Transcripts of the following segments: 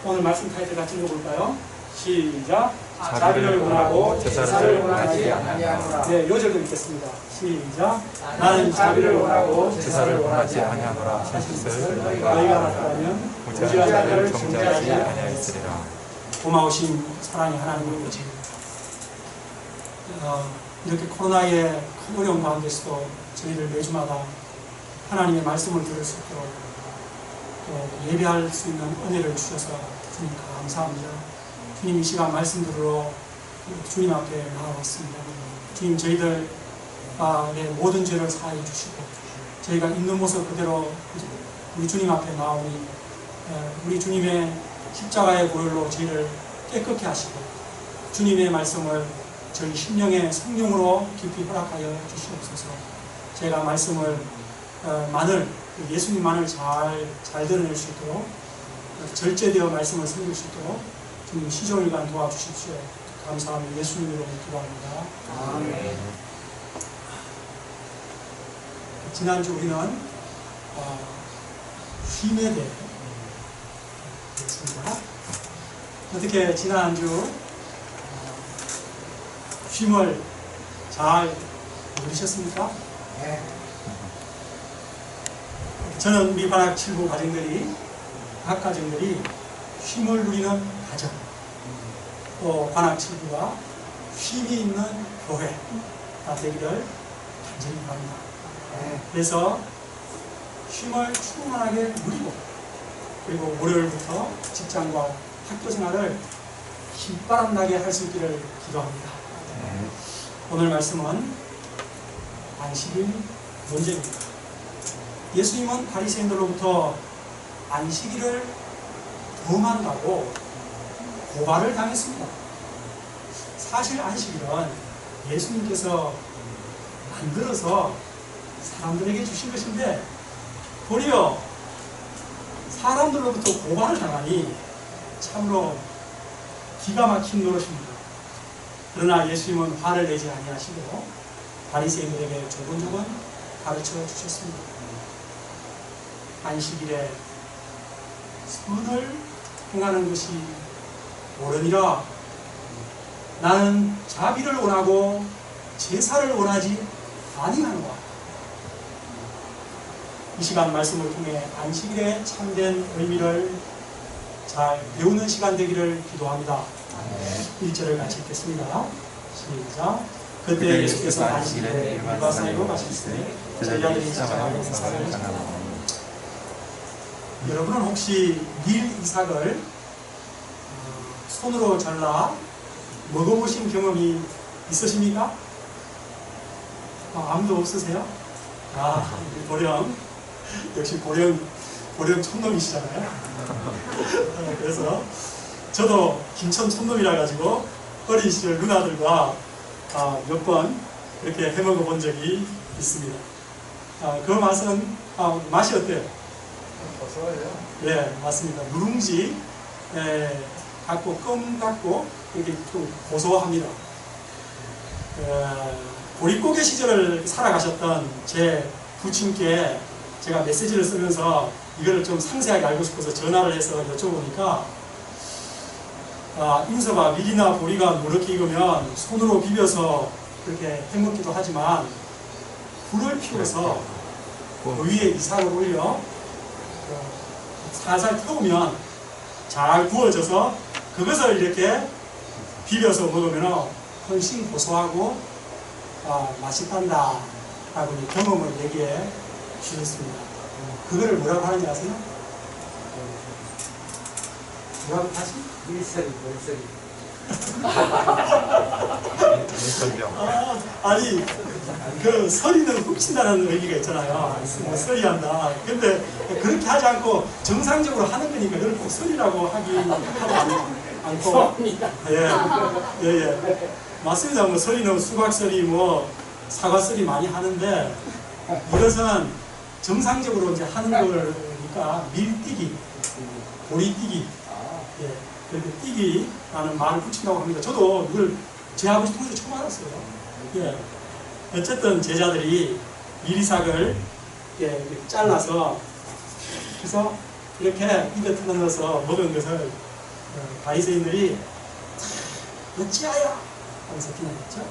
오늘 말씀 타이틀 같이 읽어볼까요? 시작. 자비를 원하고 제사를 원하지 아니하노라. 네, 요절도 읽겠습니다. 시작. 나는 자비를 원하고 제사를 원하지 아니하노라. 하실것을 너희가 나타나면 무지한 자를 정죄하지 아니하였으리라. 고마우신 사랑의 하나님의 아버지, 이렇게 코로나의 큰 어려움 가운데서도 저희를 매주마다 하나님의 말씀을 들을 수 있도록 또 예배할 수 있는 은혜를 주셔서 주님 감사합니다. 주님, 이 시간 말씀 들으러 주님 앞에 나와왔습니다. 주님, 저희들의 모든 죄를 사하여 주시고 저희가 있는 모습 그대로 우리 주님 앞에 나오니 우리 주님의 십자가의 보혈로 저희를 깨끗게 하시고 주님의 말씀을 저희 심령의 성령으로 깊이 허락하여 주시옵소서. 제가 말씀을 예수님만을 잘 드러낼 수 있도록 절제되어 말씀을 섬길 수 있도록 주님 시종일관 도와주십시오. 감사하며 예수님 이름으로 기도합니다. 아멘. 지난주 우리는 쉼에 대해 했습니다. 어떻게 지난주 쉼을 잘 누리셨습니까? 네. 저는 우리 관악 7부 각 가정들이 쉼을 누리는 가정, 또 관악 7부가 쉼이 있는 교회가 되기를 간절히 바랍니다. 그래서 쉼을 충만하게 누리고, 그리고 월요일부터 직장과 학교 생활을 힘바람 나게 할 수 있기를 기도합니다. 오늘 말씀은 안식일 문제입니다. 예수님은 바리새인들로부터 안식일을 범한다고 고발을 당했습니다. 사실 안식일은 예수님께서 만들어서 사람들에게 주신 것인데 도리어 사람들로부터 고발을 당하니 참으로 기가 막힌 노릇입니다. 그러나 예수님은 화를 내지 아니하시고 바리새인들에게 조곤조곤 가르쳐 주셨습니다. 안식일에 선을 행하는 것이 옳으니라. 나는 자비를 원하고 제사를 원하지 아니하노라. 이 시간 말씀을 통해 안식일의 참된 의미를 잘 배우는 시간 되기를 기도합니다. 1절을 같이 읽겠습니다. 시작. 그때 예수께서 안식일에 일과 사이로 가셨으니 제자들이 시작하여 이삭을 전하고. 여러분은 혹시 밀 이삭을 손으로 잘라 먹어보신 경험이 있으십니까? 아무도 없으세요? 보령, 역시 보령 촌놈이시잖아요. 그래서 저도 김천 촌놈이라 가지고 어린 시절 누나들과 몇 번 이렇게 해먹어 본 적이 있습니다. 그 맛은 맛이 어때요? 고소해요. 네, 맞습니다. 누룽지 갖고 껌 갖고 이렇게 좀 고소합니다. 보릿고개 시절을 살아가셨던 제 부친께 제가 메시지를 쓰면서 이거를 좀 상세하게 알고 싶어서 전화를 해서 여쭤보니까 인서가 밀이나 보리가 노랗게 익으면 손으로 비벼서 그렇게 해먹기도 하지만 불을 피워서 그 위에 이삭을 올려 살살 태우면 잘 구워져서 그것을 이렇게 비벼서 먹으면 훨씬 고소하고 맛있단다 라고 경험을 얘기해 주셨습니다. 그거를 뭐라고 하는지 아세요? 뭐라고 하지? 밀서리. 아니 그 서리는 훔친다는 의미가 있잖아요. 뭐 서리한다. 근데 그렇게 하지 않고 정상적으로 하는 거니까 그걸 꼭 서리라고 하기 않고 예. 맞습니다. 뭐 서리는 수박서리 뭐 사과서리 많이 하는데 이것은 정상적으로 이제 하는 거니까 밀뛰기, 보리뛰기, 그렇게 뛰기라는 말을 붙인다고 합니다. 저도 이걸 제 아버지 통해서 처음 알았어요. 어쨌든 제자들이 밀이삭을 잘라서 그래서 이렇게 입에 틀어넣어서 먹은 것을 바리새인들이 어찌하여 하면서 비난했죠.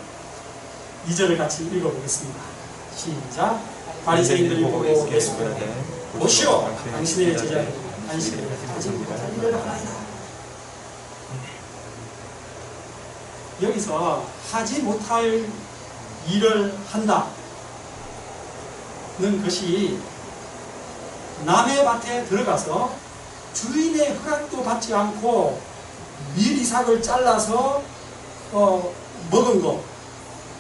2절을 같이 읽어보겠습니다. 시작. 바리새인들이 보고 예수께 보시오, 당신의 제자들이 안식일을 하지 못할 일을 하나이다. 여기서 하지 못할 일을 한다는 것이 남의 밭에 들어가서 주인의 허락도 받지 않고 밀 이삭을 잘라서 먹은 거,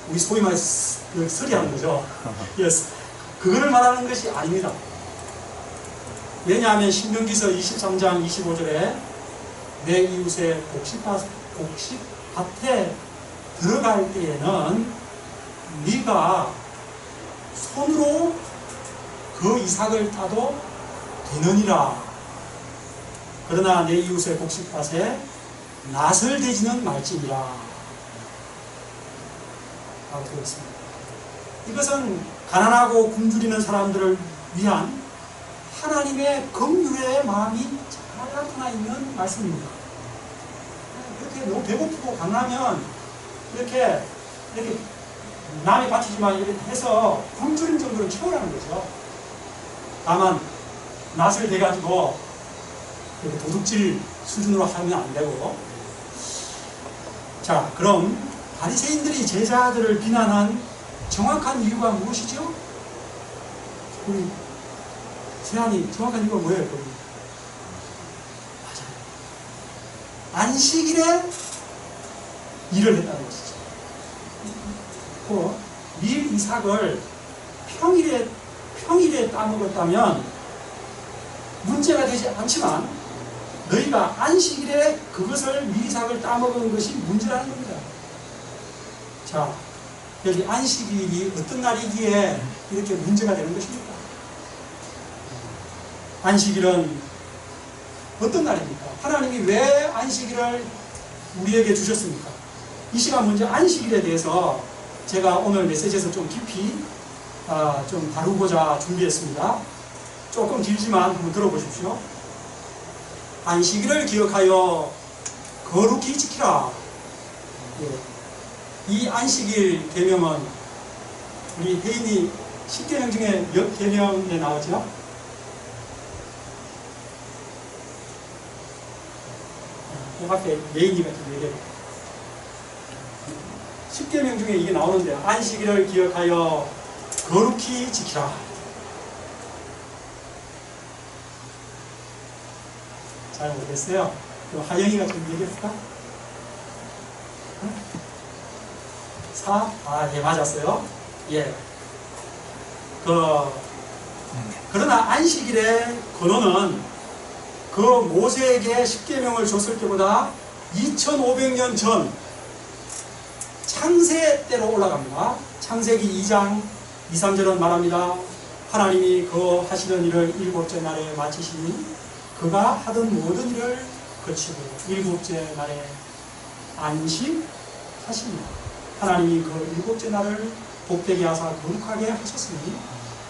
우리 소위 말해서 서리하는 거죠. 그거를 말하는 것이 아닙니다. 왜냐하면 신명기서 23장 25절에 내 이웃의 곡식밭에 들어갈 때에는 네가 손으로 그 이삭을 따도 되느니라. 그러나 내 이웃의 곡식밭에 낫을 대지는 말지니라 라고 되어 있습니다. 이것은 가난하고 굶주리는 사람들을 위한 하나님의 긍휼의 마음이 잘 나타나 있는 말씀입니다. 이렇게 너무 배고프고 가난하면 이렇게 남의 바치지만 이렇게 해서 굶주린 정도로 채우라는 거죠. 다만 낫을 대가지고 도둑질 수준으로 하면 안 되고. 자, 그럼 바리새인들이 제자들을 비난한 정확한 이유가 무엇이죠? 우리 세안이 정확한 이유가 뭐예요? 맞아요. 안식일에 일을 했다는 것이죠. 밀 이삭을 평일에 따먹었다면 문제가 되지 않지만 너희가 안식일에 그것을 밀 이삭을 따먹은 것이 문제라는 겁니다. 자, 여기 안식일이 어떤 날이기에 이렇게 문제가 되는 것입니까? 안식일은 어떤 날입니까? 하나님이 왜 안식일을 우리에게 주셨습니까? 이 시간 먼저 안식일에 대해서 제가 오늘 메시지에서 좀 깊이 좀 다루고자 준비했습니다. 조금 길지만 한번 들어보십시오. 안식일을 기억하여 거룩히 지키라. 이 안식일 계명은 우리 혜인이 10계명 중에 몇 계명에 나오죠? 이 앞에 예인이가 좀 얘기해요. 10계명 중에 이게 나오는데 안식일을 기억하여 거룩히 지키라. 잘 모르겠어요. 하영이가 좀 얘기해볼까? 4? 예, 맞았어요. 예. 그러나 안식일의 근원은 그 모세에게 10계명을 줬을 때보다 2500년 전 창세 때로 올라갑니다. 창세기 2장 2, 3절은 말합니다. 하나님이 그 하시던 일을 일곱째 날에 마치시니 그가 하던 모든 일을 거치고 일곱째 날에 안식하십니다. 하나님이 그 일곱째 날을 복되게 하사 거룩하게 하셨으니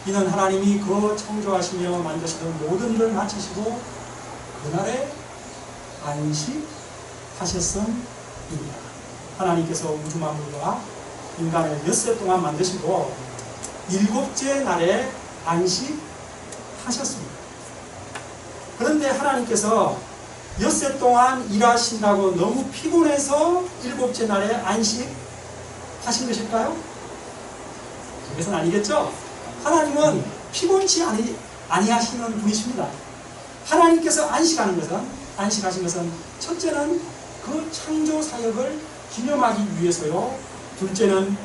이는 하나님이 그 창조하시며 만드시던 모든 일을 마치시고 그날에 안식하셨음입니다. 하나님께서 우주 만물과 인간을 엿새 동안 만드시고 일곱째 날에 안식하셨습니다. 그런데 하나님께서 엿새 동안 일하신다고 너무 피곤해서 일곱째 날에 안식하신 것일까요? 그것은 아니겠죠? 하나님은 피곤치 아니하시는 분이십니다. 하나님께서 안식하신 것은 첫째는 그 창조 사역을 기념하기 위해서요. 둘째는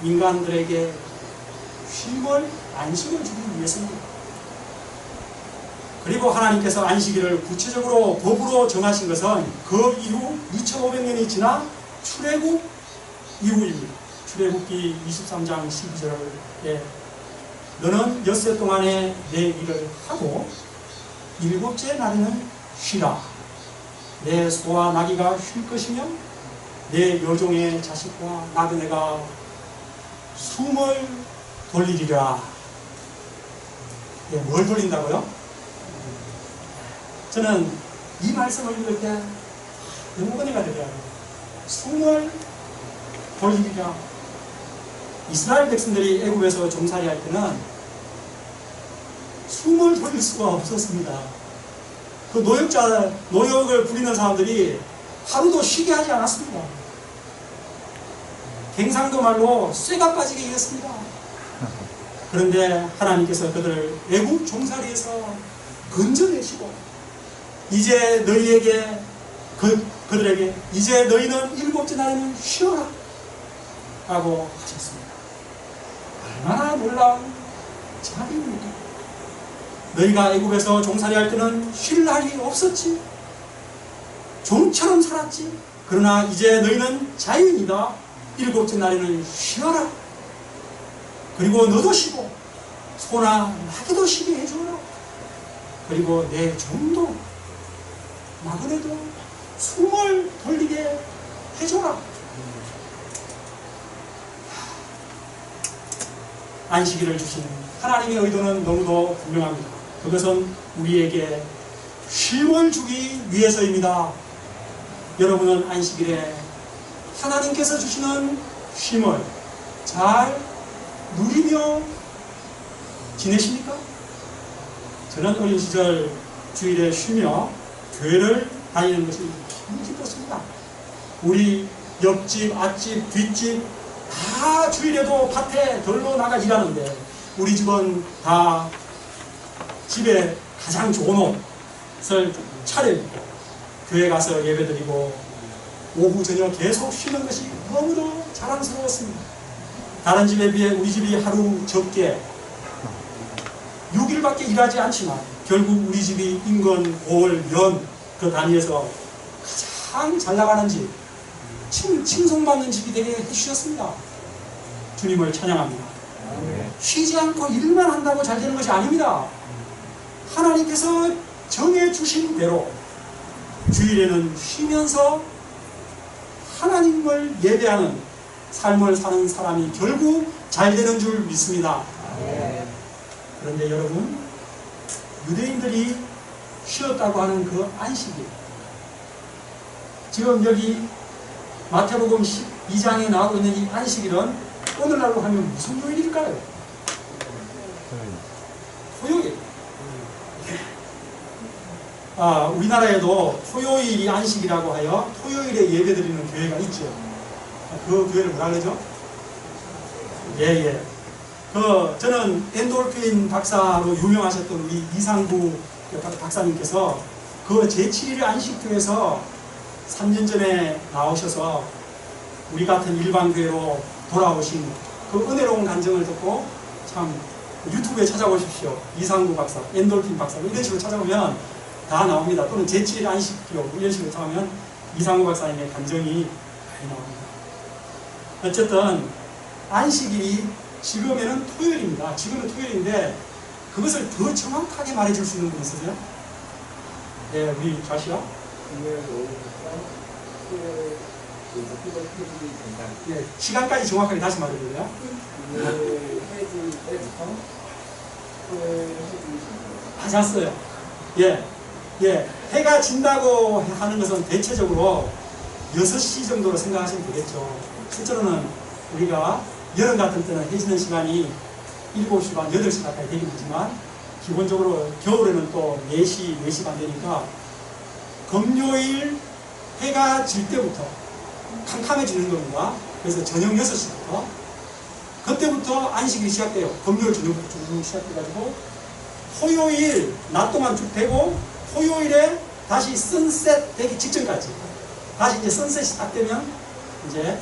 인간들에게 쉼을, 안식을 주기 위해서입니다. 그리고 하나님께서 안식일을 구체적으로 법으로 정하신 것은 그 이후 2500년이 지나 출애굽 이후입니다. 출애굽기 23장 12절에 너는 엿새 동안에 내 일을 하고 일곱째 날에는 쉬라. 내 소와 나귀가 쉴 것이며 내 여종의 자식과 나그네가 숨을 돌리리라. 뭘 돌린다고요? 저는 이 말씀을 읽을 때 너무 은혜가 되더라고요. 숨을 돌리기가 이스라엘 백성들이 애굽에서 종살이 할 때는 숨을 돌릴 수가 없었습니다. 그 노역을 부리는 사람들이 하루도 쉬게 하지 않았습니다. 갱상도 말로 쇠가 빠지게 일했습니다. 그런데 하나님께서 그들을 애굽 종살이에서 건져내시고 이제 너희에게 그들에게 이제 너희는 일곱째 날에는 쉬어라 라고 하셨습니다. 얼마나 놀라운 자비입니까? 너희가 애굽에서 종살이 할 때는 쉴 날이 없었지. 종처럼 살았지. 그러나 이제 너희는 자유인이다. 일곱째 날에는 쉬어라. 그리고 너도 쉬고 소나 나귀도 쉬게 해줘라. 그리고 내 종도 나그네도 숨을 돌리게 해줘라. 안식일을 주신 하나님의 의도는 너무도 분명합니다. 그것은 우리에게 쉼을 주기 위해서입니다. 여러분은 안식일에 하나님께서 주시는 쉼을 잘 누리며 지내십니까? 저는 어린 시절 주일에 쉬며 교회를 다니는 것이 참 기뻤습니다. 우리 옆집, 앞집, 뒷집 다 주일에도 밭에 덜러 나가 일하는데 우리 집은 다 집에 가장 좋은 옷을 차려입고 교회 가서 예배드리고 오후 저녁 계속 쉬는 것이 너무도 자랑스러웠습니다. 다른 집에 비해 우리 집이 하루 적게 6일밖에 일하지 않지만 결국 우리 집이 인건, 올, 연 그 단위에서 가장 잘 나가는 집, 칭송받는 집이 되게 해주셨습니다. 주님을 찬양합니다. 쉬지 않고 일만 한다고 잘 되는 것이 아닙니다. 하나님께서 정해주신 대로 주일에는 쉬면서 하나님을 예배하는 삶을 사는 사람이 결국 잘 되는 줄 믿습니다. 그런데 여러분, 유대인들이 쉬었다고 하는 그 안식일, 지금 여기 마태복음 12장에 나오고 있는 이 안식일은 오늘날로 하면 무슨 요일일까요? 토요일. 우리나라에도 토요일이 안식이라고 하여 토요일에 예배드리는 교회가 있죠. 그 교회를 뭐라 그러죠? 저는 엔돌핀 박사로 유명하셨던 우리 이상구 박사님께서 그 제7일 안식교에서 3년 전에 나오셔서 우리 같은 일반교회로 돌아오신 그 은혜로운 간증을 듣고 참 유튜브에 찾아보십시오. 이상구 박사, 엔돌핀 박사 이런 식으로 찾아보면 다 나옵니다. 또는 제7일 안식교 이런 식으로 찾아보면 이상구 박사님의 간증이 많이 나옵니다. 어쨌든 안식일이 지금에는 토요일입니다. 지금은 토요일인데 그것을 더 정확하게 말해줄 수 있는 분 있으세요? 네, 우리 좌시요? 네, 시간까지 정확하게 다시 말해줄래요? 하셨어요. 해가 진다고 하는 것은 대체적으로 6시 정도로 생각하시면 되겠죠. 실제로는 우리가 여름 같은 때는 해 지는 시간이 7시 반, 8시 가까이 되긴 하지만 기본적으로 겨울에는 또 4시, 4시 반 되니까 금요일 해가 질 때부터 캄캄해지는 겁니다. 그래서 저녁 6시부터 그때부터 안식이 시작돼요. 금요일 저녁부터 쭉 시작돼가지고 토요일 낮 동안 쭉 되고 토요일에 다시 선셋 되기 직전까지 다시 이제 선셋이 딱 되면 이제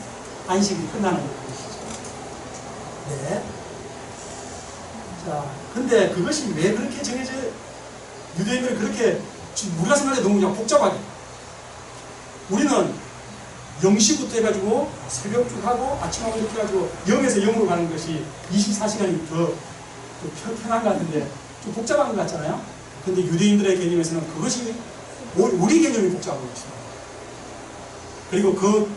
안식이 끝나는 거예요. 네. 자, 근데 그것이 왜 그렇게 정해져, 유대인들이 그렇게, 우리가 생각해 너무 그냥 복잡하게. 우리는 0시부터 해가지고 새벽쭉 하고 아침하고 이렇게 해가지고 0에서 0으로 가는 것이 24시간이 더 편한 것 같은데 좀 복잡한 것 같잖아요? 근데 유대인들의 개념에서는 그것이 우리 개념이 복잡한 것이다. 그리고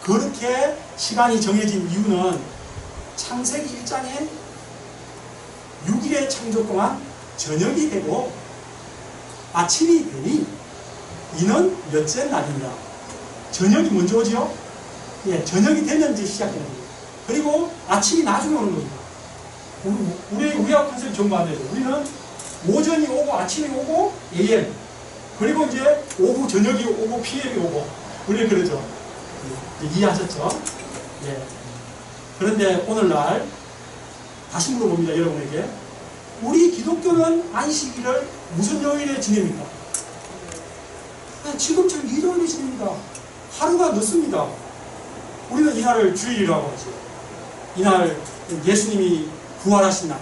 그렇게 시간이 정해진 이유는 창세기 1장에 6일의 창조 동안 저녁이 되고 아침이 되니 이는 몇째 날이니라. 저녁이 먼저 오지요? 예, 저녁이 되면 이제 시작되는 거예요. 그리고 아침이 나중에 오는 겁니다. 우리하고 컨셉이 정반대죠. 우리는 오전이 오고 아침이 오고 AM, 그리고 이제 오후 저녁이 오고 PM이 오고, 우리는 그러죠. 이해하셨죠? 예. 그런데 오늘날 다시 물어봅니다, 여러분에게. 우리 기독교는 안식일을 무슨 요일에 지냅니까? 지금처럼 일요일에 지냅니다. 하루가 늦습니다. 우리는 이날을 주일이라고 하죠. 이날 예수님이 부활하신 날,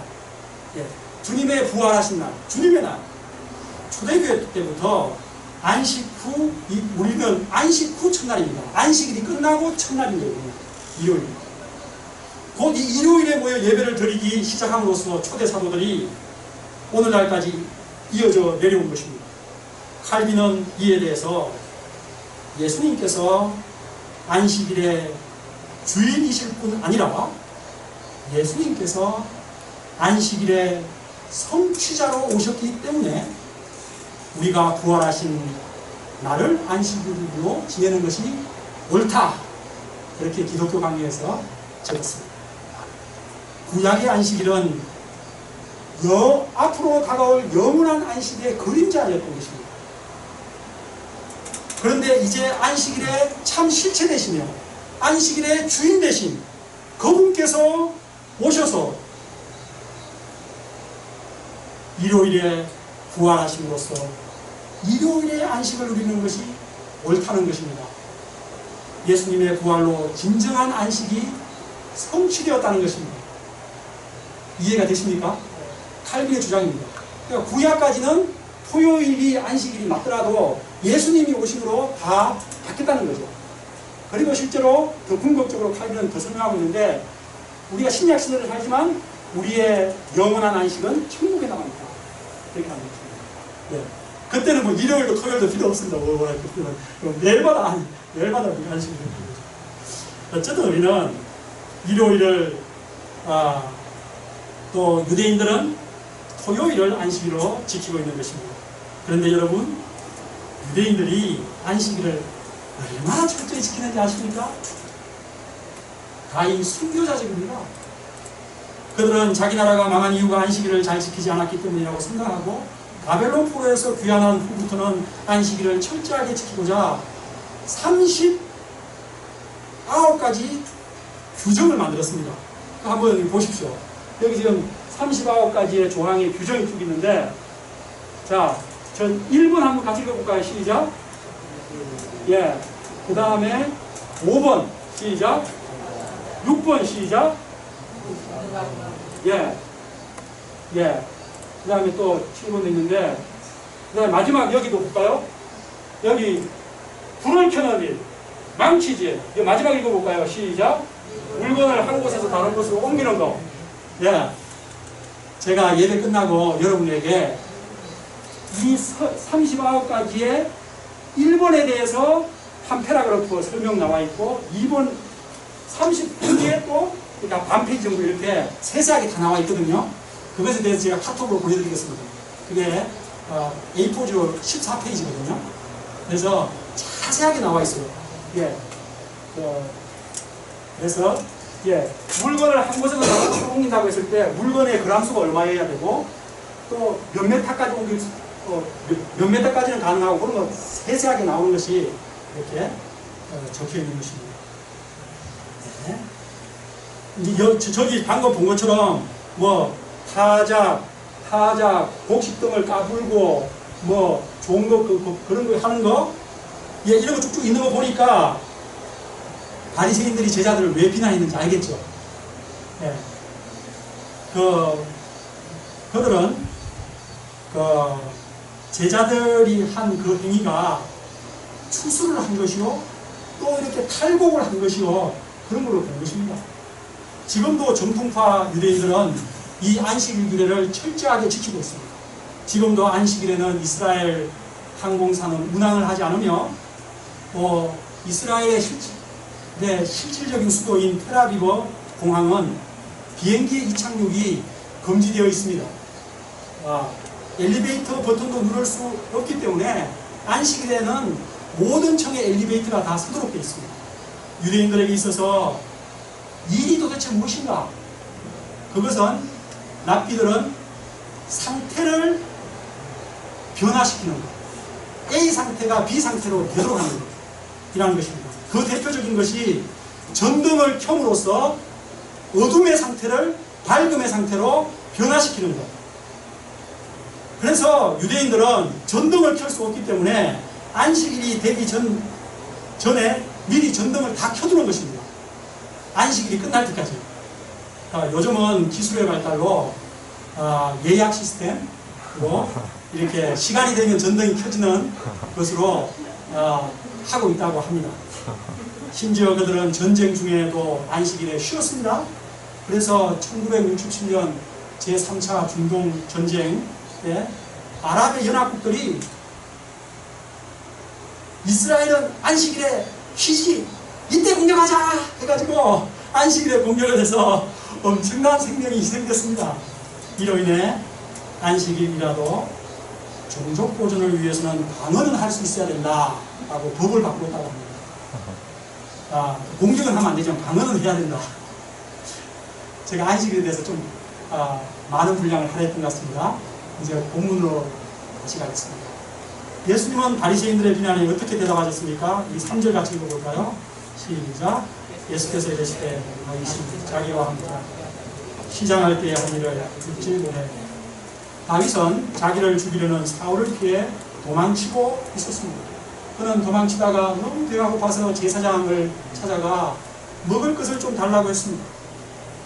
예, 주님의 부활하신 날, 주님의 날. 초대교회 때부터 안식 후, 우리는 안식 후 첫날입니다. 안식일이 끝나고 첫날인 거예요. 일요일. 곧 이 일요일에 모여 예배를 드리기 시작함으로써 초대 사도들이 오늘날까지 이어져 내려온 것입니다. 칼빈은 이에 대해서 예수님께서 안식일의 주인이실 뿐 아니라 예수님께서 안식일의 성취자로 오셨기 때문에 우리가 부활하신 날을 안식일로 지내는 것이 옳다. 그렇게 기독교 강의에서 적었습니다. 구약의 안식일은 앞으로 다가올 영원한 안식의 그림자였던 것입니다. 그런데 이제 안식일의 참 실체 되시며 안식일의 주인 되신 그분께서 오셔서 일요일에 부활하심으로써 일요일에 안식을 누리는 것이 옳다는 것입니다. 예수님의 부활로 진정한 안식이 성취되었다는 것입니다. 이해가 되십니까? 칼빈의 주장입니다. 그러니까 구약까지는 토요일이 안식일이 맞더라도 예수님이 오심으로 다 바뀌었다는 거죠. 그리고 실제로 더 궁극적으로 칼빈은 더 설명하고 있는데, 우리가 신약 시대를 살지만 우리의 영원한 안식은 천국에 나갑니다. 이렇게 하는 거죠. 네. 그때는 뭐 일요일도 토요일도 필요 없습니다. 매일마다 우리가 안식을 드리는 거죠. 어쨌든 우리는 일요일을 또 유대인들은 토요일을 안식일로 지키고 있는 것입니다. 그런데 여러분, 유대인들이 안식일을 얼마나 철저히 지키는지 아십니까? 다 이 순교자적입니다. 그들은 자기 나라가 망한 이유가 안식일을 잘 지키지 않았기 때문이라고 생각하고, 바벨론 포로에서 귀환한 후부터는 안식일을 철저하게 지키고자 39가지 규정을 만들었습니다. 한번 보십시오. 여기 지금 39가지의 조항의 규정이 쭉 있는데, 자, 전 1번 한번 같이 읽어볼까요? 시작. 예. 그 다음에 5번 시작. 6번 시작. 예. 예. 그 다음에 또 7번도 있는데, 그 다음에 마지막 여기도 볼까요? 여기 불을 켜는 일, 망치질. 이거 마지막 읽어볼까요? 시작. 물건을 한 곳에서 다른 곳으로 옮기는 거. 예. 제가 예배 끝나고 여러분에게 이 39가지의 1번에 대해서 한 패러그래프 설명 나와 있고, 2번 30페이지에 또 그러니까 반 페이지 정도 이렇게 세세하게 다 나와 있거든요. 그것에 대해서 제가 카톡으로 보내드리겠습니다. 그게 A4지 14페이지거든요. 그래서 자세하게 나와 있어요. 예. 그래서 예, 물건을 한 곳에서 다른 곳으로 옮긴다고 했을 때 물건의 그람수가 얼마여야 되고, 또 몇 메타까지 몇 메타까지는 가능하고, 그런 거 세세하게 나오는 것이 이렇게 적혀 있는 것입니다. 네. 이제 저기 방금 본 것처럼 뭐 타작, 곡식 등을 까불고 뭐 좋은 거 그런 거 하는 거, 예, 이런 거 쭉쭉 있는 거 보니까 바리새인들이 제자들을 왜 비난했는지 알겠죠? 예. 그들은 제자들이 한 그 행위가 추수를 한 것이요, 또 이렇게 탈곡을 한 것이요, 그런 걸로 본 것입니다. 지금도 정통파 유대인들은 이 안식일 규례를 철저하게 지키고 있습니다. 지금도 안식일에는 이스라엘 항공사는 운항을 하지 않으며, 이스라엘의 실질적인 수도인 텔아비브 공항은 비행기의 이착륙이 금지되어 있습니다. 엘리베이터 버튼도 누를 수 없기 때문에 안식일에는 모든 층의 엘리베이터가 다 서도록 되어 있습니다. 유대인들에게 있어서 일이 도대체 무엇인가? 그것은 랍비들은 상태를 변화시키는 것, A 상태가 B 상태로 되도록 하는 것, 이라는 것입니다. 그 대표적인 것이 전등을 켬으로써 어둠의 상태를 밝음의 상태로 변화시키는 것. 그래서 유대인들은 전등을 켤 수 없기 때문에 안식일이 되기 전에 미리 전등을 다 켜두는 것입니다. 안식일이 끝날 때까지. 요즘은 기술의 발달로 예약 시스템으로 이렇게 시간이 되면 전등이 켜지는 것으로 하고 있다고 합니다. 심지어 그들은 전쟁 중에도 안식일에 쉬었습니다. 그래서 1967년 제3차 중동 전쟁 때 아랍의 연합국들이 이스라엘은 안식일에 쉬지, 이때 공격하자 해가지고 안식일에 공격을 해서 엄청난 생명이 희생됐습니다. 이로 인해 안식일이라도 종족 보존을 위해서는 방언은 할 수 있어야 된다라고 법을 바꾸었다고 합니다. 공격은 하면 안 되지만 방언은 해야 된다. 제가 안식일에 대해서 좀 많은 분량을 할애했던 것 같습니다. 이제 본문으로 다시 가겠습니다. 예수님은 바리새인들의 비난에 어떻게 대답하셨습니까? 이 3절 같이 읽어볼까요? 시작. 예수께서 이르시되 너희 자기와 함께 시장할 때의 한 일을 듣지 못해. 다윗은 자기를 죽이려는 사울을 피해 도망치고 있었습니다. 그는 도망치다가 너무 배가 고파서 제사장을 찾아가 먹을 것을 좀 달라고 했습니다.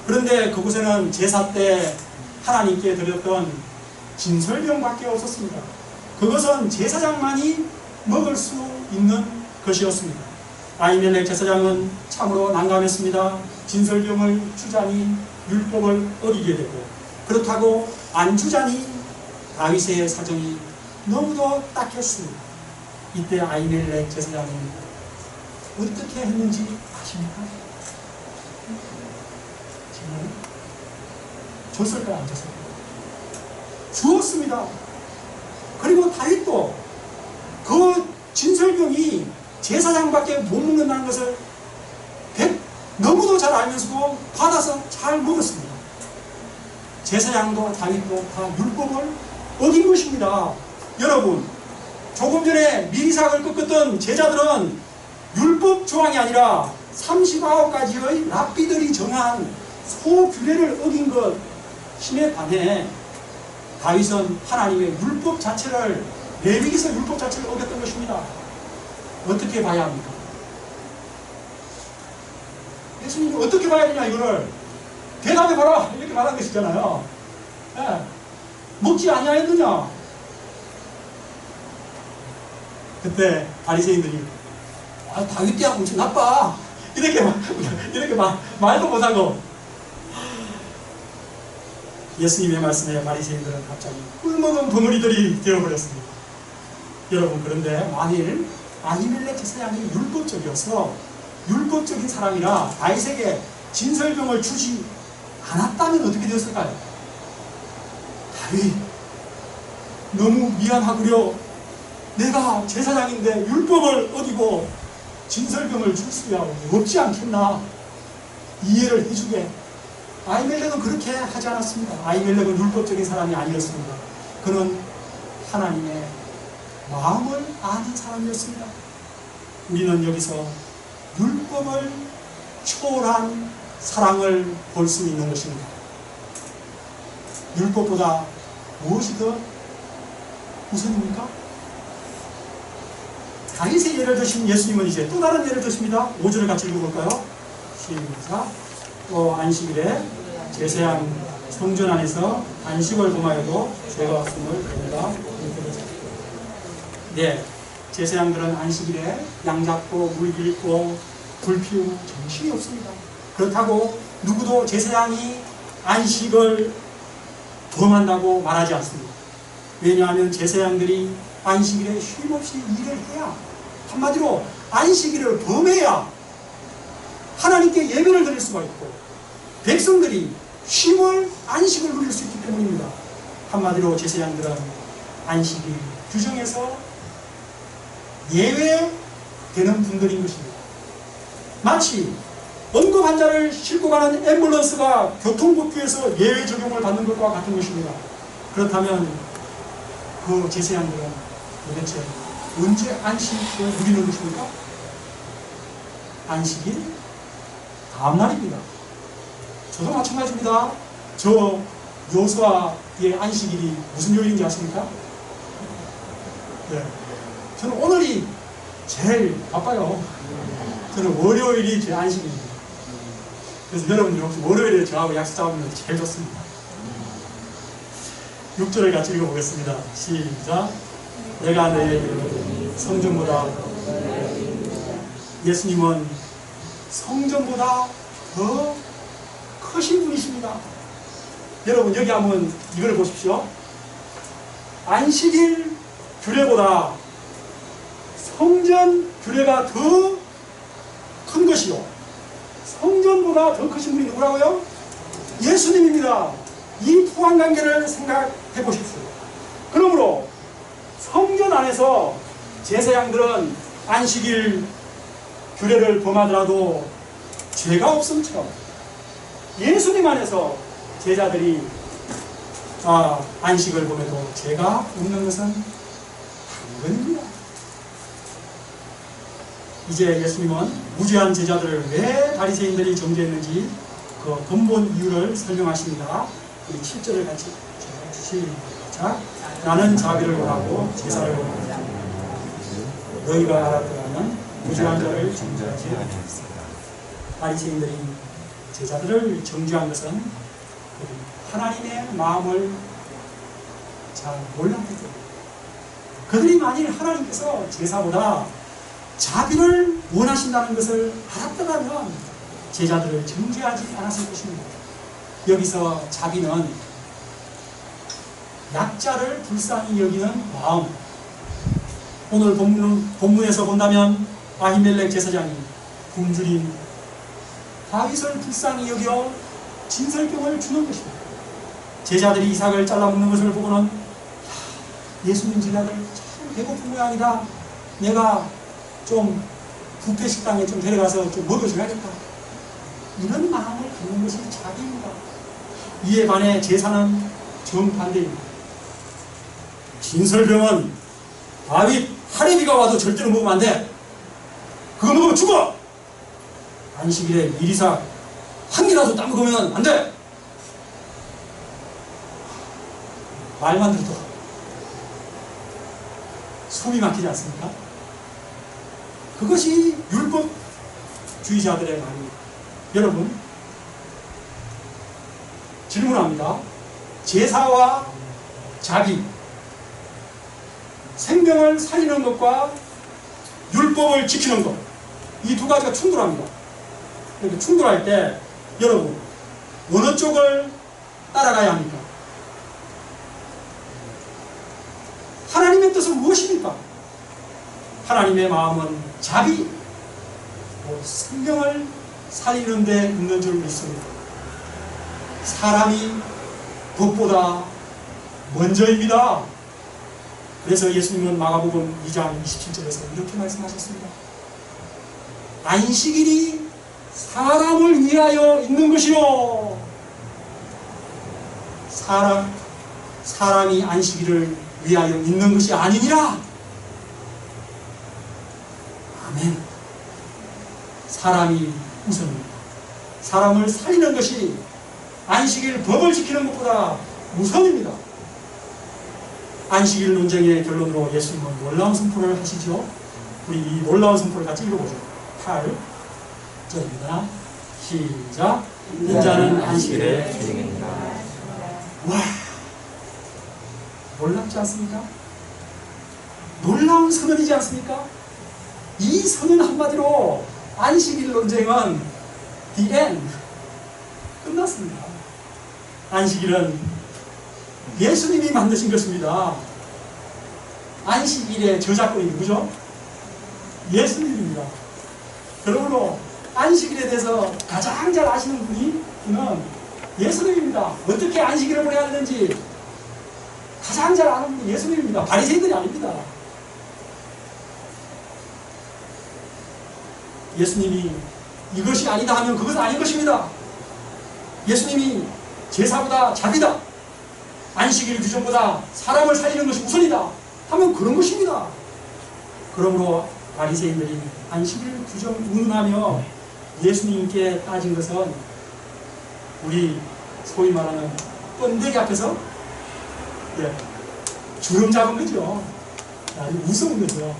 그런데 그곳에는 제사 때 하나님께 드렸던 진설병밖에 없었습니다. 그것은 제사장만이 먹을 수 있는 것이었습니다. 아히멜렉 제사장은 참으로 난감했습니다. 진설병을 주자니 율법을 어기게 되고, 그렇다고 안 주자니 다윗의 사정이 너무도 딱했습니다. 이때 아히멜렉 제사장이 어떻게 했는지 아십니까? 지금 줬을까요? 안 줬을까요? 주었습니다. 그리고 다윗도 그 진설병이 제사장밖에 못 먹는다는 것을 너무도 잘 알면서도 받아서 잘 먹었습니다. 제사장도 다윗도 다 율법을 어긴 것입니다. 여러분, 조금 전에 미리삭을 꺾었던 제자들은 율법 조항이 아니라 39가지의 랍비들이 정한 소규례를 어긴 것임에 반해 다윗은 하나님의 율법 자체를, 레위기서 율법 자체를 어겼던 것입니다. 어떻게 봐야 합니까? 예수님이 어떻게 봐야 되냐, 이거를 대답해봐라 이렇게 말한 것이잖아요. 예. 먹지 아니하였느냐? 그때 바리새인들이 다윗 때야 엄청 나빠 이렇게 말도 못하고, 예수님의 말씀에 바리새인들은 갑자기 꿀먹은 버무리들이 되어버렸습니다. 여러분, 그런데 만일 아히멜렉 제사장이 율법적이어서 율법적인 사람이라 다윗에게 진설병을 주지 않았다면 어떻게 되었을까요? 다윗, 너무 미안하구려. 내가 제사장인데 율법을 어기고 진설병을 줄 수야 없지 않겠나? 이해를 해주게. 아히멜렉은 그렇게 하지 않았습니다. 아히멜렉은 율법적인 사람이 아니었습니다. 그는 하나님의 마음을 아는 사람이었습니다. 우리는 여기서 율법을 초월한 사랑을 볼 수 있는 것입니다. 율법보다 무엇이 더 우선입니까? 다윗의 예를 드신 예수님은 이제 또 다른 예를 드십니다. 5절을 같이 읽어볼까요? 시작. 또 안식일에 제사장 성전 안에서 안식을 범하여도 죄가 없음을 그가 인정하자. 네, 제사장들은 안식일에 양 잡고 물 깃고 불 피우고 정신이 없습니다. 그렇다고 누구도 제사장이 안식을 범한다고 말하지 않습니다. 왜냐하면 제사장들이 안식일에 쉼없이 일을 해야, 한마디로 안식일을 범해야 하나님께 예배를 드릴 수가 있고 백성들이 쉼을, 안식을 누릴 수 있기 때문입니다. 한마디로 제사장들은 안식일 규정에서 예외되는 분들인 것입니다. 마치 응급 환자를 싣고 가는 앰뷸런스가 교통법규에서 예외 적용을 받는 것과 같은 것입니다. 그렇다면 그 제사장들은 도대체 언제 안식을 누리는 것입니까? 안식일 다음날입니다. 저도 마찬가지입니다. 저 여호수아의 안식일이 무슨 요일인지 아십니까? 네. 저는 오늘이 제일 바빠요. 저는 월요일이 제 안식일입니다. 그래서 여러분들 혹시 월요일에 저하고 약속 잡으면 제일 좋습니다. 6절을 같이 읽어보겠습니다. 시작. 내가 너희에게 성전보다, 예수님은 성전보다 더 크신 분이십니다. 여러분 여기 한번 이걸 보십시오. 안식일 규례보다 성전 규례가 더 큰 것이요, 성전보다 더 크신 분이 누구라고요? 예수님입니다. 이 포함관계를 생각해 보십시오. 그러므로 성전 안에서 제사장들은 안식일 규례를 범하더라도 죄가 없음처럼 예수님 안에서 제자들이 안식을 범해도 죄가 없는 것은 당근입니다. 이제 예수님은 무죄한 제자들을 왜 바리새인들이 정죄했는지 그 근본 이유를 설명하십니다. 우리 7절을 같이 시작. 나는 자비를 원하고 제사를 원하지 않는다. 너희가 알았더라면 무죄한 자를 정죄하지 않았다. 바리새인들이 제자들을 정죄한 것은 하나님의 마음을 잘 몰랐기 때문에, 그들이 만일 하나님께서 제사보다 자비를 원하신다는 것을 알았더라면 제자들을 정죄하지 않았을 것입니다. 여기서 자비는 약자를 불쌍히 여기는 마음. 오늘 본문에서 본다면 아히멜렉 제사장이 굶주린 다윗을 불쌍히 여겨 진설병을 주는 것입니다. 제자들이 이삭을 잘라먹는 것을 보고는 예수님 제자들 참 배고픈 모양이다. 내가 좀 뷔페 식당에 좀 데려가서 좀 먹여줘야겠다. 이런 마음을 갖는 것이 자비입니다. 이에 반해 제사는 정반대입니다. 진설병은 다윗 하레비가 와도 절대로 먹으면 안 돼. 그거 먹으면 죽어. 안식일에 미리사 한 개라도 따먹으면 안 돼. 말만 들어도 숨이 막히지 않습니까? 그것이 율법주의자들의 말입니다. 여러분, 질문합니다. 제사와 자비, 생명을 살리는 것과 율법을 지키는 것, 이 두 가지가 충돌합니다. 이렇게 충돌할 때 여러분 어느 쪽을 따라가야 합니까? 하나님의 뜻은 무엇입니까? 하나님의 마음은 자비, 생명을 살리는 데 있는 줄 믿습니다. 사람이 법보다 먼저입니다. 그래서 예수님은 마가복음 2장 27절에서 이렇게 말씀하셨습니다. 안식일이 사람을 위하여 있는 것이요, 사람이 안식일을 위하여 있는 것이 아니니라. 아멘. 사람이 우선입니다. 사람을 살리는 것이 안식일 법을 지키는 것보다 우선입니다. 안식일 논쟁의 결론으로 예수님은 놀라운 선포를 하시죠. 우리 이 놀라운 선포를 같이 읽어보죠. 8절입니다. 시작. 인자는 안식일에 주님이니라. 와, 놀랍지 않습니까? 놀라운 선언이지 않습니까? 이 선언 한마디로 안식일 논쟁은 the end, 끝났습니다. 안식일은 예수님이 만드신 것입니다. 안식일의 저작권이 누구죠? 예수님입니다. 그러므로 안식일에 대해서 가장 잘 아시는 분은 예수님입니다. 어떻게 안식일을 보내야 되는지 가장 잘 아는 분이 예수님입니다. 바리새인들이 아닙니다. 예수님이 이것이 아니다 하면 그것은 아닌 것입니다. 예수님이 제사보다 자비다, 안식일 규정보다 사람을 살리는 것이 우선이다 하면 그런 것입니다. 그러므로 바리새인들이 안식일 규정 운운하며 예수님께 따진 것은 우리 소위 말하는 번데기 앞에서 주름 잡은 거죠. 아주 우스운 거죠.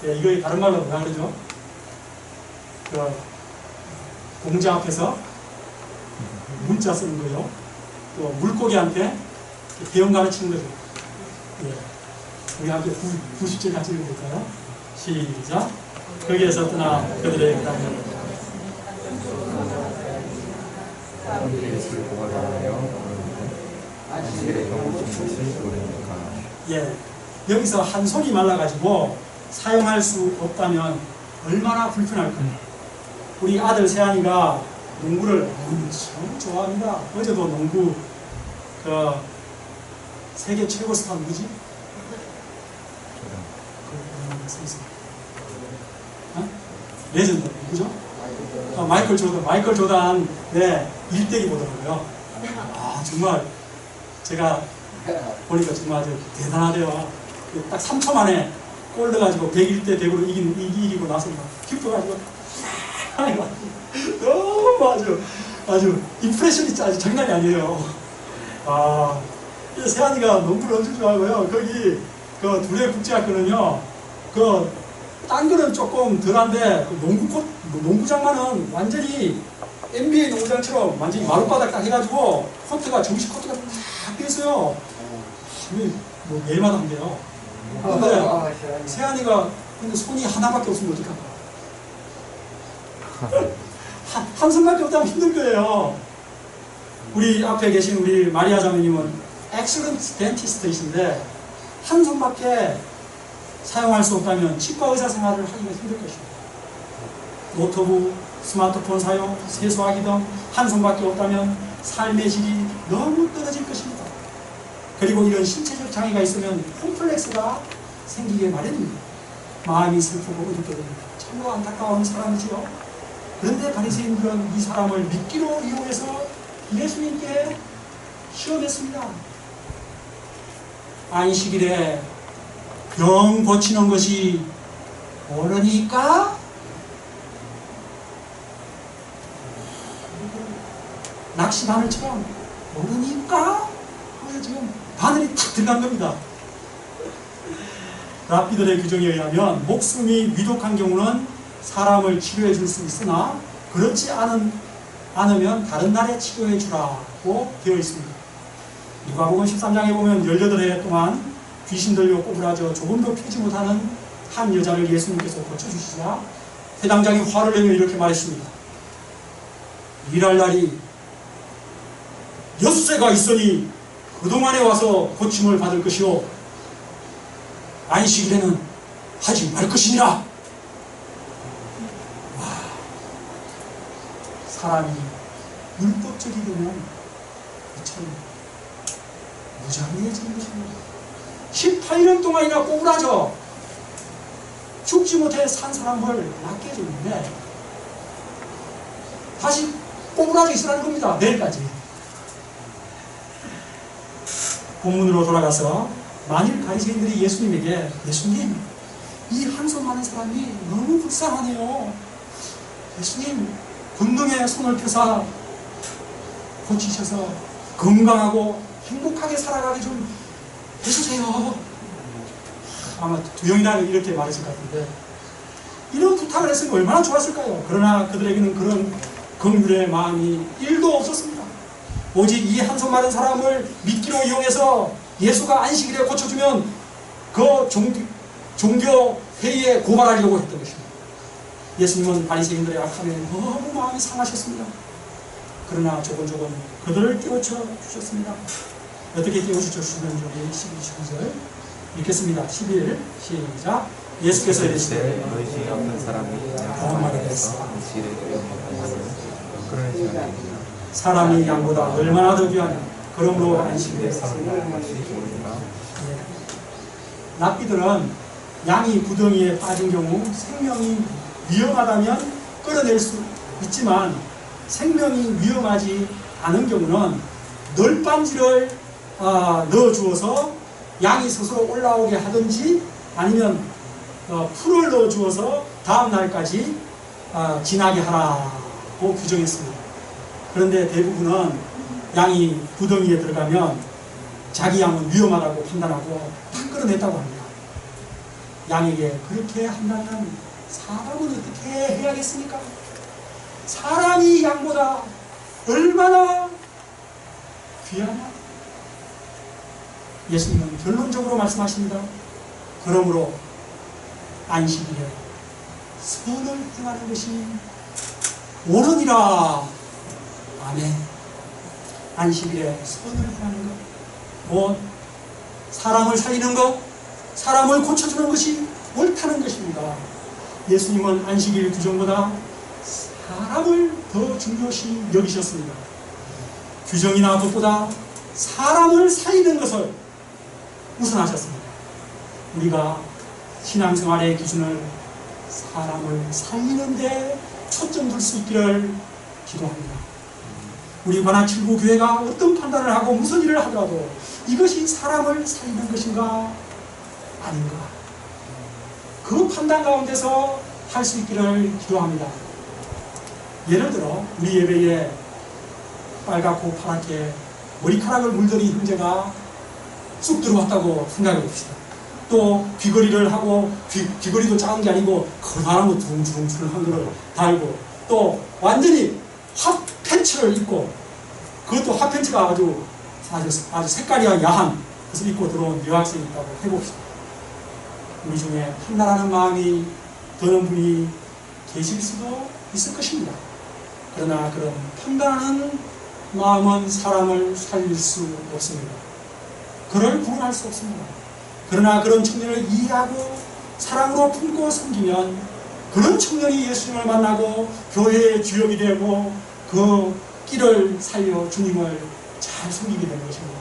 이거 다른 말로 뭐라 그러죠? 그 공장 앞에서 문자 쓰는 거요. 또 물고기한테 대형 가르치는 거죠. 우리 함께 90절 같이 읽어볼까요? 시작. 거기에서 떠나 그들의 그 다음에 여기서 한 손이 말라가지고 사용할 수 없다면 얼마나 불편할까요? 우리 아들 세안이가 농구를 엄청 좋아합니다. 어제도 농구 그 세계 최고 스타 누구지? 레전드 누구죠? 마이클 조단 일대기 보더라고요. 정말 제가 보니까 정말 아주 대단하대요. 딱 3초 만에 골 넣어가지고 101대 100으로 이기고 나서 막 기뻐가지고 너무 아주 임프레션이 아주 장난이 아니에요. 세안이가 농구를 엄청 좋아하고요. 거기 그 두레 국제학교는요, 딴 거는 조금 덜한데 농구장만은 완전히 NBA 농구장처럼 완전히 마룻바닥 딱 해가지고 정식 코트가 딱 돼 있어요. 뭐 매일마다 한대요. 근데 세안이가 손이 하나밖에 없으면 어떡할까? 한 손밖에 없다면 힘들 거예요. 우리 앞에 계신 우리 마리아 자매님은 엑셀런트 덴티스트이신데 한 손밖에 사용할 수 없다면 치과 의사 생활을 하기가 힘들 것입니다. 노트북, 스마트폰 사용, 세수하기 등 한 손밖에 없다면 삶의 질이 너무 떨어질 것입니다. 그리고 이런 신체적 장애가 있으면 콤플렉스가 생기게 마련입니다. 마음이 슬프고 어둡게 됩니다. 참으로 안타까운 사람이지요. 그런데 바리새인들은 이 사람을 미끼로 이용해서 예수님께 시험했습니다. 안식일에 병 고치는 것이 옳으니까? 낚시 바늘처럼 옳으니까? 지금 바늘이 탁 들어간 겁니다. 랍비들의 규정에 의하면 목숨이 위독한 경우는 사람을 치료해 줄 수 있으나 그렇지 않으면 다른 날에 치료해 주라고 되어 있습니다. 누가복음 13장에 보면 18해 동안 귀신 들려 꼬부라져 조금도 피지 못하는 한 여자를 예수님께서 고쳐주시자 해당장이 화를 내며 이렇게 말했습니다. 일할 날이 6세가 있으니 그동안에 와서 고침을 받을 것이요 안식일에는 하지 말 것이니라. 사람이 율법적이 되면 참 무장해지는 것입니다. 18년 동안이나 꼬부라져 죽지 못해 산 사람을 낫게 해줬는데 다시 꼬부라져 있으라는 겁니다. 내일까지. 본문으로 돌아가서 만일 바리새인들이 예수님에게 예수님, 이 한 손 많은 사람이 너무 불쌍하네요. 예수님, 군등에 손을 펴서 고치셔서 건강하고 행복하게 살아가게 좀 해주세요. 아마 두영이나 이렇게 말했을 것 같은데 이런 부탁을 했으면 얼마나 좋았을까요? 그러나 그들에게는 그런 긍휼의 마음이 1도 없었습니다. 오직 이 한 손 마른 사람을 미끼로 이용해서 예수가 안식일에 고쳐주면 그 종교 회의에 고발하려고 했던 것입니다. 예수님은 바리새인들의 악함에 너무 마음이 상하셨습니다. 그러나 조곤조곤 그들을 깨우쳐 주셨습니다. 어떻게 깨우쳐 주셨는지 우리 12절 읽겠습니다. 11 시작. 예수께서 이르시되 너희 중에 어떤 사람이 다음 말에 대해서 안식일에 그런 시간에 사람이 양보다 얼마나 더 귀하냐. 그러므로 안식일에 사는 것이 옳으니까 랍비들은 양이 구덩이에 빠진 경우 생명이 위험하다면 끌어낼 수 있지만 생명이 위험하지 않은 경우는 널빤지를 넣어주어서 양이 스스로 올라오게 하든지 아니면 풀을 넣어주어서 다음 날까지 지나게 하라고 규정했습니다. 그런데 대부분은 양이 구덩이에 들어가면 자기 양은 위험하다고 판단하고 다 끌어냈다고 합니다. 양에게 그렇게 한다면 사람은 어떻게 해야겠습니까? 사람이 양보다 얼마나 귀하냐? 예수님은 결론적으로 말씀하십니다. 그러므로 안식일에 선을 행하는 것이 옳으니라. 아멘. 안식일에 선을 행하는 것, 뭐 사람을 살리는 것, 사람을 고쳐주는 것이 옳다는 것입니다. 예수님은 안식일 규정보다 사람을 더 중요시 여기셨습니다. 규정이나 법보다 사람을 살리는 것을 우선하셨습니다. 우리가 신앙생활의 기준을 사람을 살리는 데 초점 둘 수 있기를 기도합니다. 우리 관악칠구 교회가 어떤 판단을 하고 무슨 일을 하더라도 이것이 사람을 살리는 것인가 아닌가, 그 판단 가운데서 할 수 있기를 기도합니다. 예를 들어 우리 예배에 빨갛고 파랗게 머리카락을 물들인 형제가 쑥 들어왔다고 생각해 봅시다. 또 귀걸이를 하고 귀걸이도 작은 게 아니고 커다란 거 둥둥둥한 거를 달고 또 완전히 핫팬츠를 입고, 그것도 핫팬츠가 아주 색깔이 야한 것을 입고 들어온 여학생이 있다고 해봅시다. 우리 중에 판단하는 마음이 드는 분이 계실 수도 있을 것입니다. 그러나 그런 판단하는 마음은 사람을 살릴 수 없습니다. 그를 구원할 수 없습니다. 그러나 그런 청년을 이해하고 사랑으로 품고 섬기면 그런 청년이 예수님을 만나고 교회의 주역이 되고 그 끼를 살려 주님을 잘 섬기게 되는 것입니다.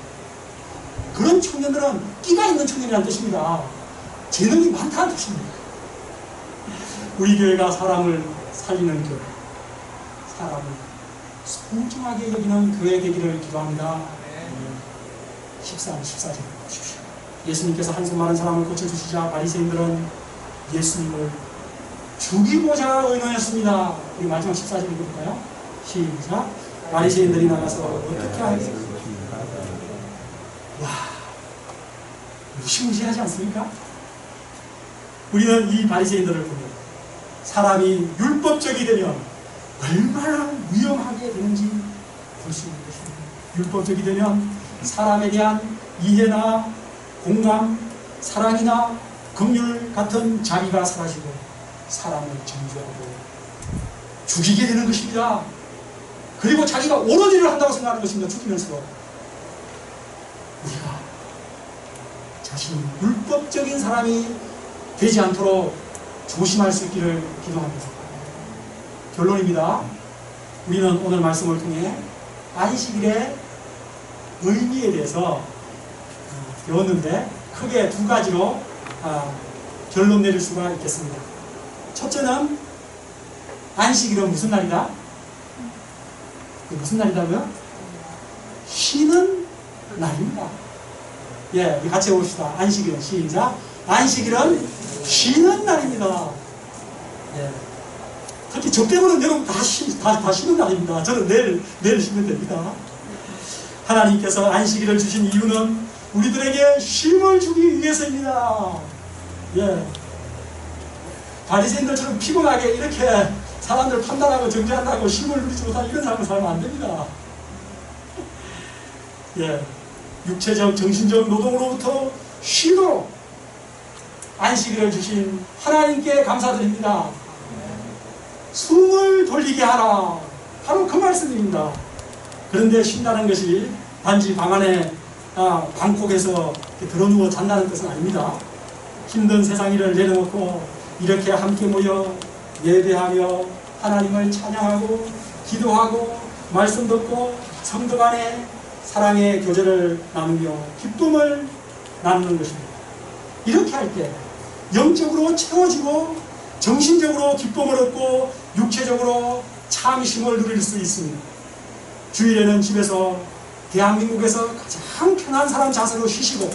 그런 청년들은 끼가 있는 청년이라는 뜻입니다. 재능이 많다는 뜻입니다. 우리 교회가 사람을 살리는 교회, 사람을 소중하게 여기는 교회 되기를 기도합니다. 13, 14절 보십시오. 예수님께서 한숨 많은 사람을 고쳐주시자 바리새인들은 예수님을 죽이고자 의논했습니다. 우리 마지막 14절 읽어볼까요? 시작. 바리새인들이 나가서 어떻게 하겠습니까? 와, 무시무시하지 않습니까? 우리는 이 바리새인들을 보면 사람이 율법적이 되면 얼마나 위험하게 되는지 볼 수 있는 것입니다. 율법적이 되면 사람에 대한 이해나 공감, 사랑이나 긍휼 같은 자비가 사라지고 사람을 정죄하고 죽이게 되는 것입니다. 그리고 자기가 옳은 일을 한다고 생각하는 것입니다. 죽이면서 우리가 자신이 율법적인 사람이 되지 않도록 조심할 수 있기를 기도합니다. 결론입니다. 우리는 오늘 말씀을 통해 안식일의 의미에 대해서 배웠는데 크게 두 가지로 결론 내릴 수가 있겠습니다. 첫째는 안식일은 무슨 날이다? 무슨 날이다고요? 쉬는 날입니다. 예, 같이 해봅시다. 안식일은 시작. 안식일은 쉬는 날입니다. 예. 특히 저 때문에 여러분 다 쉬는 날입니다. 저는 내일 쉬면 됩니다. 하나님께서 안식일을 주신 이유는 우리들에게 쉼을 주기 위해서입니다. 예. 바리새인들처럼 피곤하게 이렇게 사람들 판단하고 정죄한다고 쉼을 누리지 못한 이런 삶을 살면 안 됩니다. 예. 육체적, 정신적 노동으로부터 쉬도록 안식일을 주신 하나님께 감사드립니다. 숨을 돌리게 하라. 바로 그 말씀입니다. 그런데 쉰다는 것이 단지 방 안에 방콕에서 들어누워 잔다는 뜻은 아닙니다. 힘든 세상 일을 내려놓고 이렇게 함께 모여 예배하며 하나님을 찬양하고 기도하고 말씀 듣고 성도 간에 사랑의 교제를 나누며 기쁨을 나누는 것입니다. 이렇게 할 때 영적으로 채워지고 정신적으로 기쁨을 얻고 육체적으로 참 쉼을 누릴 수 있습니다. 주일에는 집에서 대한민국에서 가장 편한 사람 자세로 쉬시고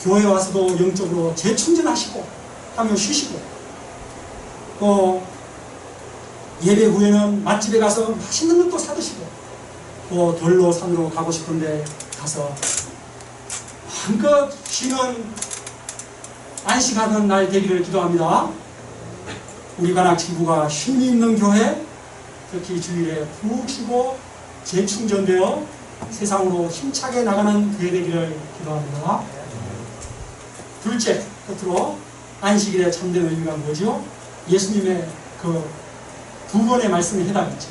교회 와서도 영적으로 재충전하시고 하며 쉬시고 또 예배 후에는 맛집에 가서 맛있는 것도 사드시고 또 돌로 산으로 가고 싶은데 가서 마음껏 쉬는 안식하는 날 되기를 기도합니다. 우리 관악 친구가 쉼이 있는 교회, 특히 주일에 푹 쉬고 재충전되어 세상으로 힘차게 나가는 교회 되기를 기도합니다. 둘째, 끝으로 안식일의 참된 의미가 뭐죠? 예수님의 그 두 번의 말씀에 해당했죠.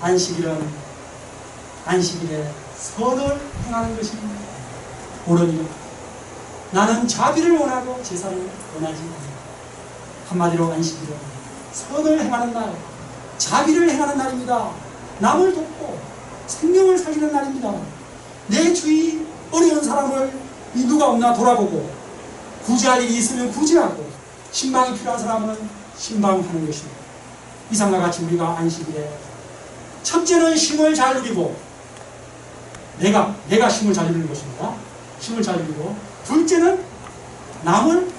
안식일은 안식일에 선을 행하는 것입니다. 옳은 일. 나는 자비를 원하고 제사를 원하지 않는다. 한마디로 안식일은 선을 행하는 날, 자비를 행하는 날입니다. 남을 돕고 생명을 살리는 날입니다. 내 주위 어려운 사람을 누가 없나 돌아보고 구제할 일이 있으면 구제하고 신방이 필요한 사람은 신방하는 것입니다. 이상과 같이 우리가 안식일에 첫째는 쉼을 잘 누리고 내가 쉼을 잘 누리는 것입니다. 쉼을 잘 누리고 둘째는 남을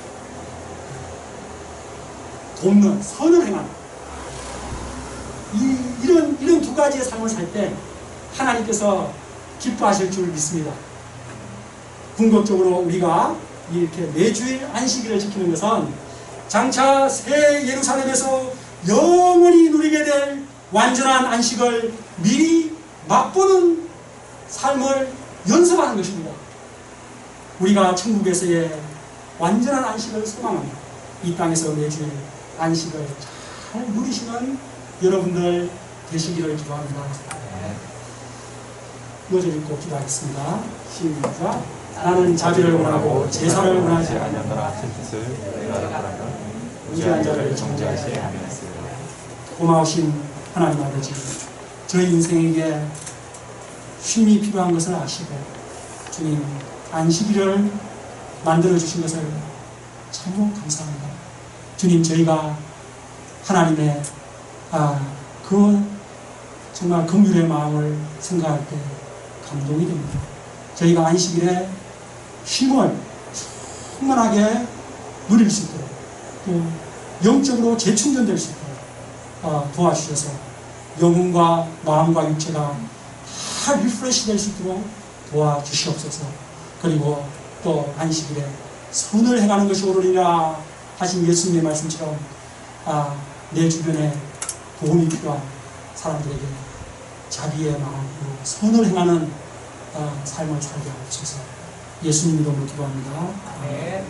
돕는 선을 행하는 이런 두 가지의 삶을 살 때 하나님께서 기뻐하실 줄 믿습니다. 궁극적으로 우리가 이렇게 매주일 안식일을 지키는 것은 장차 새 예루살렘에서 영원히 누리게 될 완전한 안식을 미리 맛보는 삶을 연습하는 것입니다. 우리가 천국에서의 완전한 안식을 소망합니다. 이 땅에서 매주일 안식을 잘 누리시는 여러분들 되시기를 기도합니다. 이어져 읽고 기도하겠습니다. 시작. 나는 자비를 원하고 제사를 원하지 않는다. 무죄한 자를 정죄하지 아니하시리라. 고마우신 하나님 아버지, 저희 인생에게 쉼이 필요한 것을 아시고 주님 안식일을 만들어 주신 것을 참으로 감사합니다. 주님, 저희가 하나님의 그 정말 긍휼의 마음을 생각할 때 감동이 됩니다. 저희가 안식일에 쉼을 충만하게 누릴 수 있도록 또 영적으로 재충전될 수 있도록 도와주셔서 영혼과 마음과 육체가 다 리프레시 될 수 있도록 도와주시옵소서. 그리고 또 안식일에 선을 행하는 것이 옳으리라 하신 예수님의 말씀처럼 내 주변에 도움이 필요한 사람들에게 자비의 마음으로 선을 행하는 삶을 살게 하옵소서. 예수님 이름으로 기도합니다. 아멘.